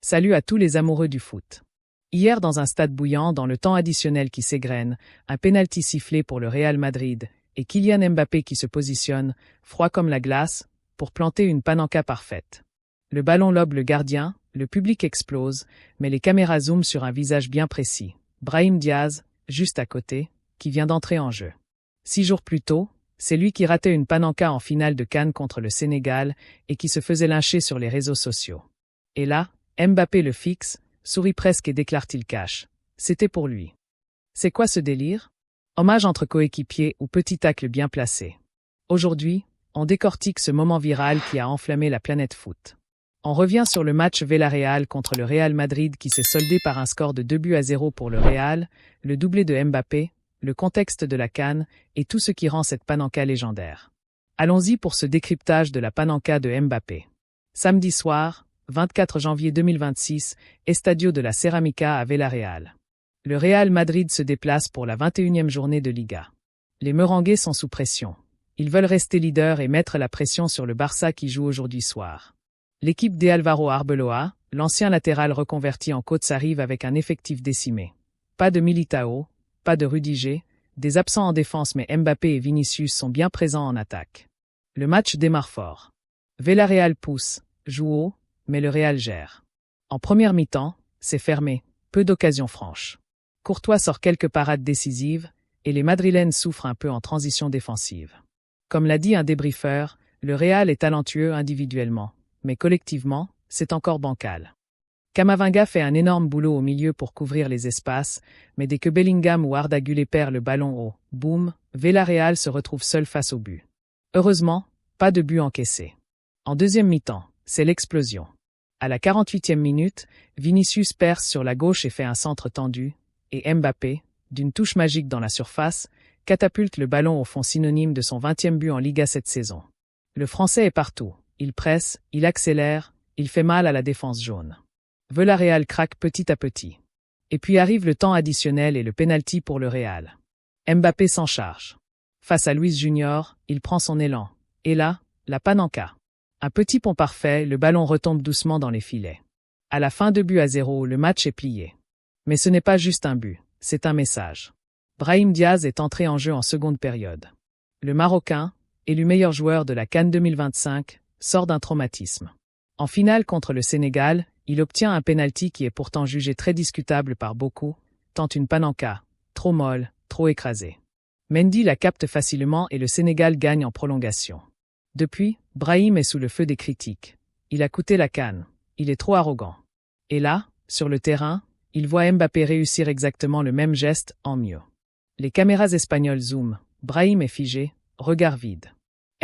Salut à tous les amoureux du foot. Hier, dans un stade bouillant, dans le temps additionnel qui s'égrène, un pénalty sifflé pour le Real Madrid et Kylian Mbappé qui se positionne, froid comme la glace, pour planter une panenka parfaite. Le ballon lobe le gardien, le public explose, mais les caméras zooment sur un visage bien précis. Brahim Diaz, juste à côté, qui vient d'entrer en jeu. 6 jours plus tôt, c'est lui qui ratait une panenka en finale de CAN contre le Sénégal et qui se faisait lyncher sur les réseaux sociaux. Et là, Mbappé le fixe, sourit presque et déclare qu'il cache. C'était pour lui. C'est quoi ce délire? Hommage entre coéquipiers ou petit tacle bien placé. Aujourd'hui, on décortique ce moment viral qui a enflammé la planète foot. On revient sur le match Villarreal contre le Real Madrid qui s'est soldé par un score de 2-0 pour le Real, le doublé de Mbappé, le contexte de la CAN et tout ce qui rend cette panenka légendaire. Allons-y pour ce décryptage de la panenka de Mbappé. Samedi soir, 24 janvier 2026, Estadio de la Ceramica à Villarreal. Le Real Madrid se déplace pour la 21e journée de Liga. Les Merengues sont sous pression. Ils veulent rester leaders et mettre la pression sur le Barça qui joue aujourd'hui soir. L'équipe d'Álvaro Arbeloa, l'ancien latéral reconverti en coach, arrive avec un effectif décimé. Pas de Militao, pas de Rudiger, des absents en défense mais Mbappé et Vinicius sont bien présents en attaque. Le match démarre fort. Villarreal pousse, joue haut, mais le Real gère. En première mi-temps, c'est fermé, peu d'occasions franches. Courtois sort quelques parades décisives, et les Madrilènes souffrent un peu en transition défensive. Comme l'a dit un débriefeur, le Real est talentueux individuellement, mais collectivement, c'est encore bancal. Camavinga fait un énorme boulot au milieu pour couvrir les espaces, mais dès que Bellingham ou Arda Güler perd le ballon haut, boum, Villarreal se retrouve seul face au but. Heureusement, pas de but encaissé. En deuxième mi-temps, c'est l'explosion. À la 48e minute, Vinicius perce sur la gauche et fait un centre tendu, et Mbappé, d'une touche magique dans la surface, catapulte le ballon au fond synonyme de son 20e but en Liga cette saison. Le Français est partout, il presse, il accélère, il fait mal à la défense jaune. Villarreal craque petit à petit. Et puis arrive le temps additionnel et le pénalty pour le Real. Mbappé s'en charge. Face à Luis Junior, il prend son élan. Et là, la panenka. Un petit pont parfait, le ballon retombe doucement dans les filets. À la fin 2-0, le match est plié. Mais ce n'est pas juste un but, c'est un message. Brahim Diaz est entré en jeu en seconde période. Le Marocain, élu meilleur joueur de la CAN 2025, sort d'un traumatisme. En finale contre le Sénégal, il obtient un pénalty qui est pourtant jugé très discutable par beaucoup, tant une panenka, trop molle, trop écrasée. Mendy la capte facilement et le Sénégal gagne en prolongation. Depuis, Brahim est sous le feu des critiques. Il a coûté la CAN. Il est trop arrogant. Et là, sur le terrain, il voit Mbappé réussir exactement le même geste, en mieux. Les caméras espagnoles zooment. Brahim est figé, regard vide.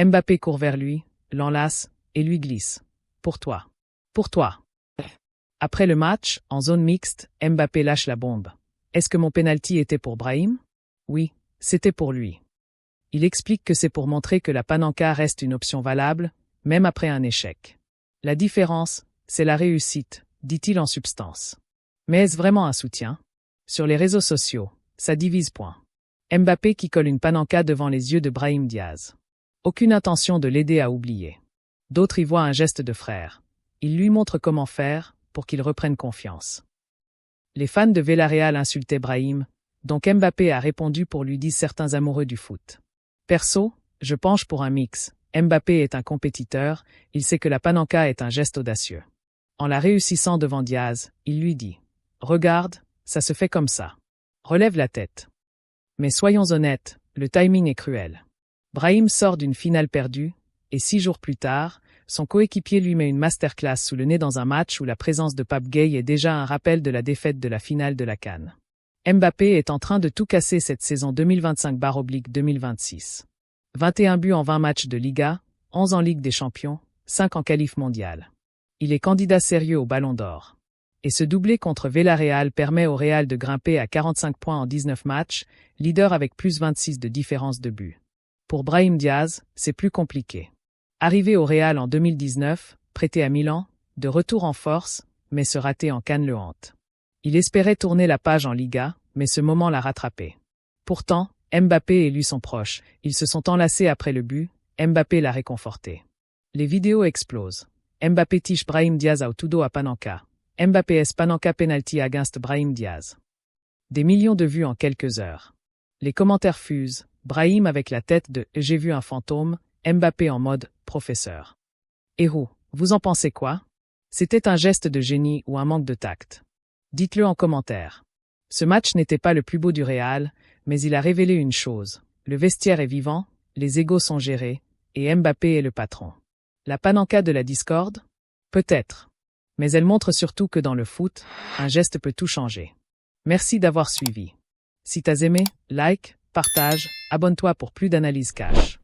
Mbappé court vers lui, l'enlace, et lui glisse. Pour toi. Pour toi. Après le match, en zone mixte, Mbappé lâche la bombe. Est-ce que mon penalty était pour Brahim? Oui, c'était pour lui. Il explique que c'est pour montrer que la panenka reste une option valable, même après un échec. La différence, c'est la réussite, dit-il en substance. Mais est-ce vraiment un soutien? Sur les réseaux sociaux, ça divise point. Mbappé qui colle une panenka devant les yeux de Brahim Diaz. Aucune intention de l'aider à oublier. D'autres y voient un geste de frère. Il lui montre comment faire, pour qu'il reprenne confiance. Les fans de Villarreal insultaient Brahim, donc Mbappé a répondu pour lui, disent certains amoureux du foot. Perso, je penche pour un mix. Mbappé est un compétiteur, il sait que la panenka est un geste audacieux. En la réussissant devant Diaz, il lui dit « Regarde, ça se fait comme ça. Relève la tête. » Mais soyons honnêtes, le timing est cruel. Brahim sort d'une finale perdue, et 6 jours plus tard, son coéquipier lui met une masterclass sous le nez dans un match où la présence de Pape Gueye est déjà un rappel de la défaite de la finale de la CAN. Mbappé est en train de tout casser cette saison 2025/2026. 21 buts en 20 matchs de Liga, 11 en Ligue des Champions, 5 en qualif mondial. Il est candidat sérieux au Ballon d'Or. Et ce doublé contre Villarreal permet au Real de grimper à 45 points en 19 matchs, leader avec plus 26 de différence de but. Pour Brahim Diaz, c'est plus compliqué. Arrivé au Real en 2019, prêté à Milan, de retour en force, mais se rater en CAN le hante. Il espérait tourner la page en Liga, mais ce moment l'a rattrapé. Pourtant, Mbappé et lui sont proches, ils se sont enlacés après le but, Mbappé l'a réconforté. Les vidéos explosent. Mbappé tiche Brahim Diaz au tudo à panenka. Mbappé's Panenka penalty against Brahim Diaz. Des millions de vues en quelques heures. Les commentaires fusent, Brahim avec la tête de « J'ai vu un fantôme », Mbappé en mode « Professeur ». Héros, vous en pensez quoi? C'était un geste de génie ou un manque de tact? Dites-le en commentaire. Ce match n'était pas le plus beau du Real, mais il a révélé une chose. Le vestiaire est vivant, les égos sont gérés, et Mbappé est le patron. La panenka de la discorde? Peut-être. Mais elle montre surtout que dans le foot, un geste peut tout changer. Merci d'avoir suivi. Si t'as aimé, like, partage, abonne-toi pour plus d'analyses cash.